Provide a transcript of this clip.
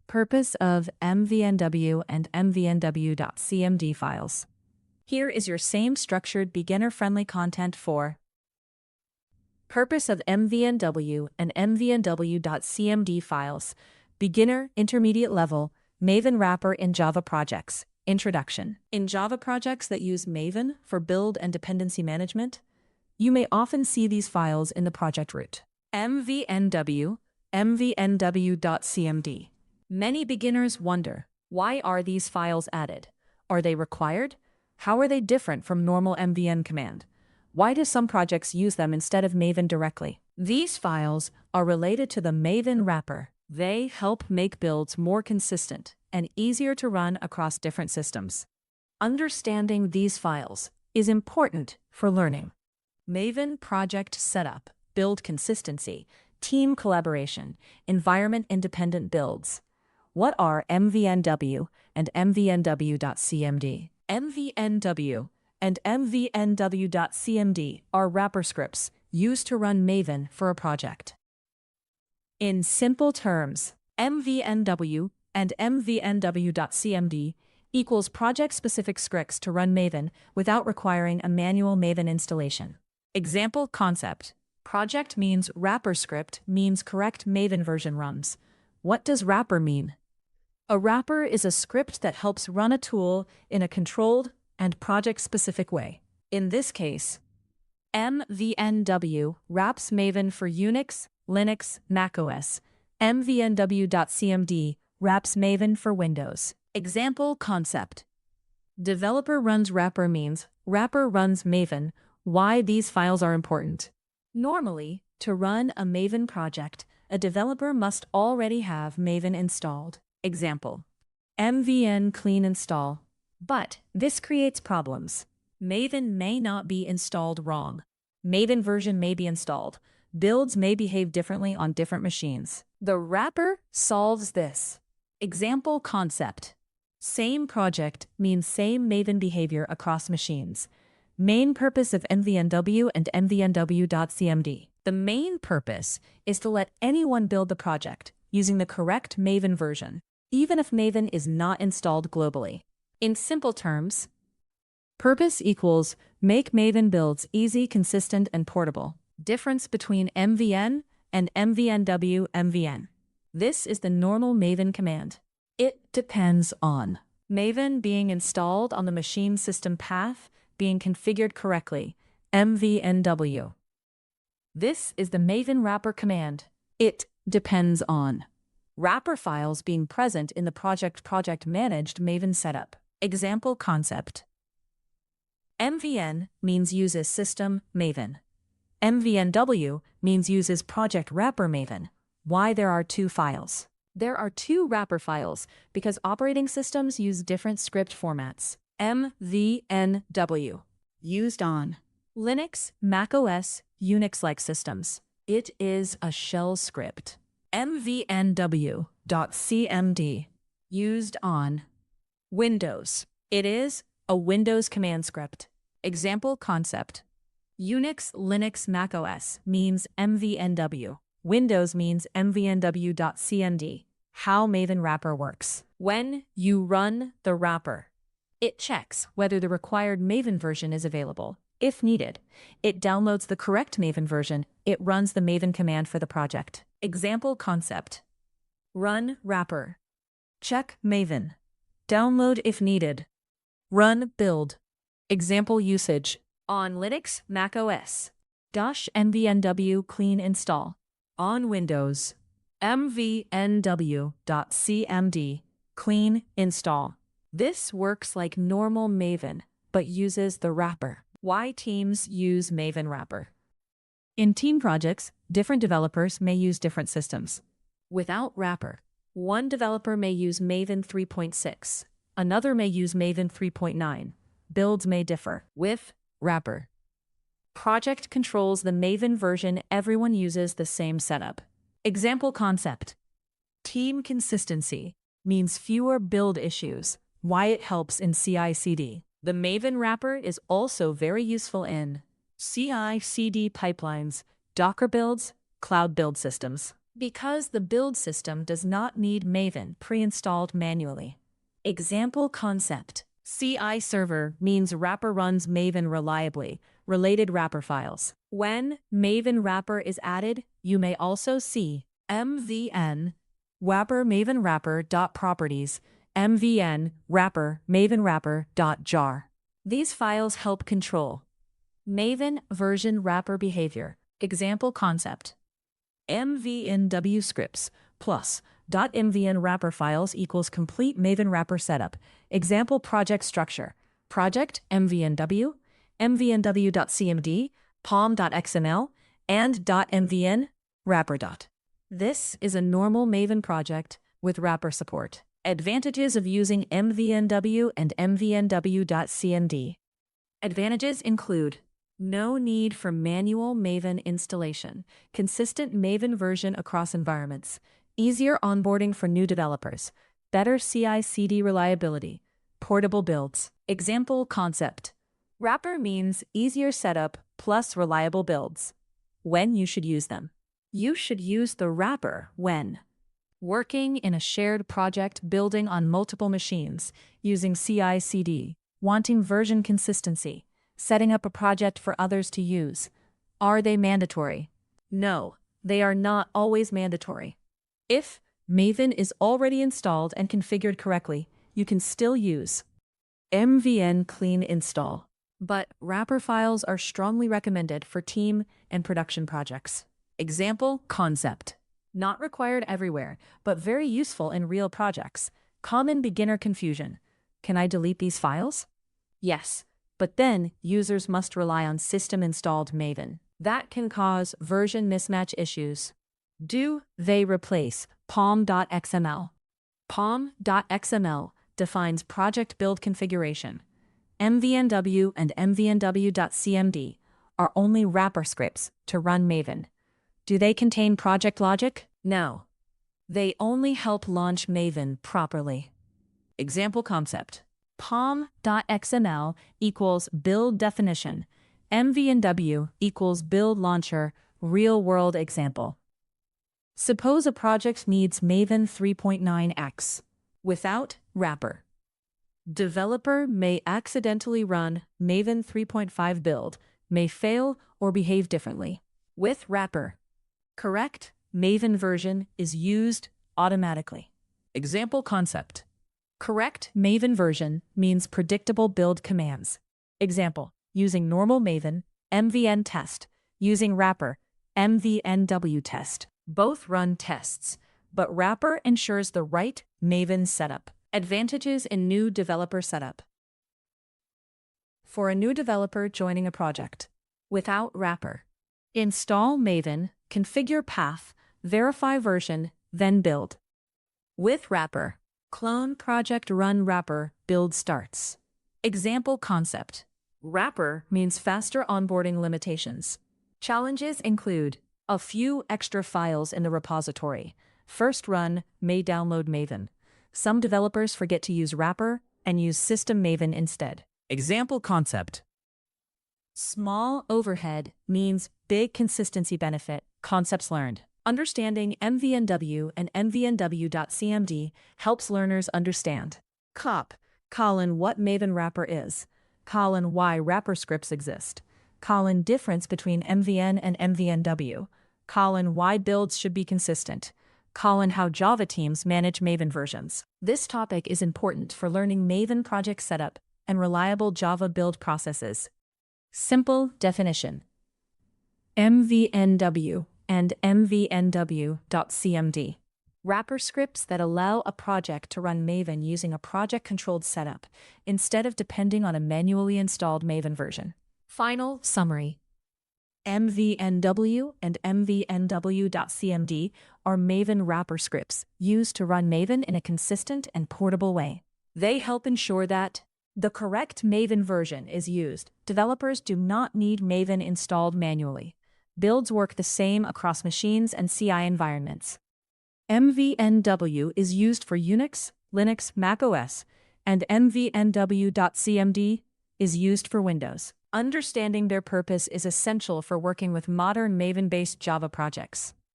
Purpose of mvnw and mvnw.cmd files. Here is your same structured beginner-friendly content for purpose of mvnw and mvnw.cmd files. Beginner, intermediate level, Maven Wrapper in Java Projects. Introduction. In Java projects that use Maven for build and dependency management, you may often see these files in the project root. mvnw, mvnw.cmd. Many beginners wonder, why are these files added? Are they required? How are they different from normal mvn command? Why do some projects use them instead of Maven directly? These files are related to the Maven Wrapper. They help make builds more consistent and easier to run across different systems. Understanding these files is important for learning Maven project setup, build consistency, team collaboration, environment-independent builds. What are mvnw and mvnw.cmd? mvnw and mvnw.cmd are wrapper scripts used to run Maven for a project. In simple terms, mvnw and mvnw.cmd equals project-specific scripts to run Maven without requiring a manual Maven installation. Example concept. Project means wrapper script means correct Maven version runs. What does wrapper mean? A wrapper is a script that helps run a tool in a controlled and project-specific way. In this case, mvnw wraps Maven for Unix, Linux, macOS. mvnw.cmd wraps Maven for Windows. Example concept. Developer runs wrapper means wrapper runs Maven. Why these files are important? Normally, to run a Maven project, a developer must already have Maven installed. Example. mvn clean install. But this creates problems. Maven may not be installed wrong. Maven version may be installed. Builds may behave differently on different machines. The wrapper solves this. Example concept. Same project means same Maven behavior across machines. Main purpose of mvnw and mvnw.cmd. The main purpose is to let anyone build the project using the correct Maven version, even if Maven is not installed globally. In simple terms, purpose equals make Maven builds easy, consistent, and portable. Difference between mvn and mvnw. This is the normal Maven command. It depends on Maven being installed on the machine system path being configured correctly, mvnw. This is the Maven Wrapper command. It depends on wrapper files being present in the project managed Maven setup. Example concept. mvn means uses system Maven. mvnw means uses project wrapper Maven. Why there are two files? There are two wrapper files because operating systems use different script formats. mvnw used on Linux, macOS, Unix-like systems. It is a shell script. mvnw.cmd used on Windows. It is a Windows command script. Example concept. Unix, Linux, macOS means mvnw. Windows means mvnw.cmd. How Maven Wrapper works. When you run the wrapper, it checks whether the required Maven version is available. If needed, it downloads the correct Maven version. It runs the Maven command for the project. Example concept. Run wrapper. Check Maven. Download if needed. Run build. Example usage. On Linux, macOS. -mvnw clean install. On Windows. mvnw.cmd clean install. This works like normal Maven, but uses the wrapper. Why teams use Maven Wrapper? In team projects, different developers may use different systems. Without wrapper, one developer may use Maven 3.6, another may use Maven 3.9. Builds may differ. With wrapper, project controls the Maven version. Everyone uses the same setup. Example concept. Team consistency means fewer build issues. Why it helps in CI/CD. The Maven Wrapper is also very useful in CI/CD pipelines, Docker builds, cloud build systems. Because the build system does not need Maven pre-installed manually. Example concept. CI server means wrapper runs Maven reliably, related wrapper files. When Maven Wrapper is added, you may also see mvn wrapper Maven Wrapper.properties, mvn wrapper Maven Wrapper.jar. These files help control Maven version wrapper behavior. Example concept. mvnw scripts plus .mvn wrapper files equals complete Maven wrapper setup. Example project structure. Project mvnw, mvnw.cmd, pom.xml, and .mvn wrapper. This is a normal Maven project with wrapper support. Advantages of using mvnw and mvnw.cmd. Advantages include no need for manual Maven installation, consistent Maven version across environments, easier onboarding for new developers, better CI/CD reliability, portable builds. Example concept. Wrapper means easier setup plus reliable builds. When you should use them. You should use the wrapper when working in a shared project building on multiple machines, using CI/CD, wanting version consistency, setting up a project for others to use. Are they mandatory? No, they are not always mandatory. If Maven is already installed and configured correctly, you can still use mvn clean install. But wrapper files are strongly recommended for team and production projects. Example concept. Not required everywhere, but very useful in real projects. Common beginner confusion. Can I delete these files? Yes, but then users must rely on system-installed Maven. That can cause version mismatch issues. Do they replace pom.xml? Pom.xml defines project build configuration. mvnw and mvnw.cmd are only wrapper scripts to run Maven. Do they contain project logic? No. They only help launch Maven properly. Example concept. pom.xml equals build definition. mvnw equals build launcher, real-world example. Suppose a project needs Maven 3.9x without wrapper. Developer may accidentally run Maven 3.5 build, may fail or behave differently. With wrapper, correct Maven version is used automatically. Example concept. Correct Maven version means predictable build commands. Example, using normal Maven, mvn test, using wrapper, mvnw test. Both run tests, but wrapper ensures the right Maven setup. Advantages in new developer setup. For a new developer joining a project, without wrapper, install Maven, configure path, verify version, then build. With wrapper, clone project run wrapper, build starts. Example concept. Wrapper means faster onboarding limitations. Challenges include a few extra files in the repository. First run may download Maven. Some developers forget to use wrapper and use system Maven instead. Example concept. Small overhead means big consistency benefit. Concepts learned. Understanding mvnw and mvnw.cmd helps learners understand. What Maven Wrapper is. Why wrapper scripts exist. Difference between mvn and mvnw. Why builds should be consistent. How Java teams manage Maven versions. This topic is important for learning Maven project setup and reliable Java build processes. Simple definition. mvnw and mvnw.cmd. Wrapper scripts that allow a project to run Maven using a project-controlled setup instead of depending on a manually installed Maven version. Final summary. mvnw and mvnw.cmd are Maven wrapper scripts used to run Maven in a consistent and portable way. They help ensure that the correct Maven version is used. Developers do not need Maven installed manually. Builds work the same across machines and CI environments. mvnw is used for Unix, Linux, macOS, and mvnw.cmd is used for Windows. Understanding their purpose is essential for working with modern Maven-based Java projects.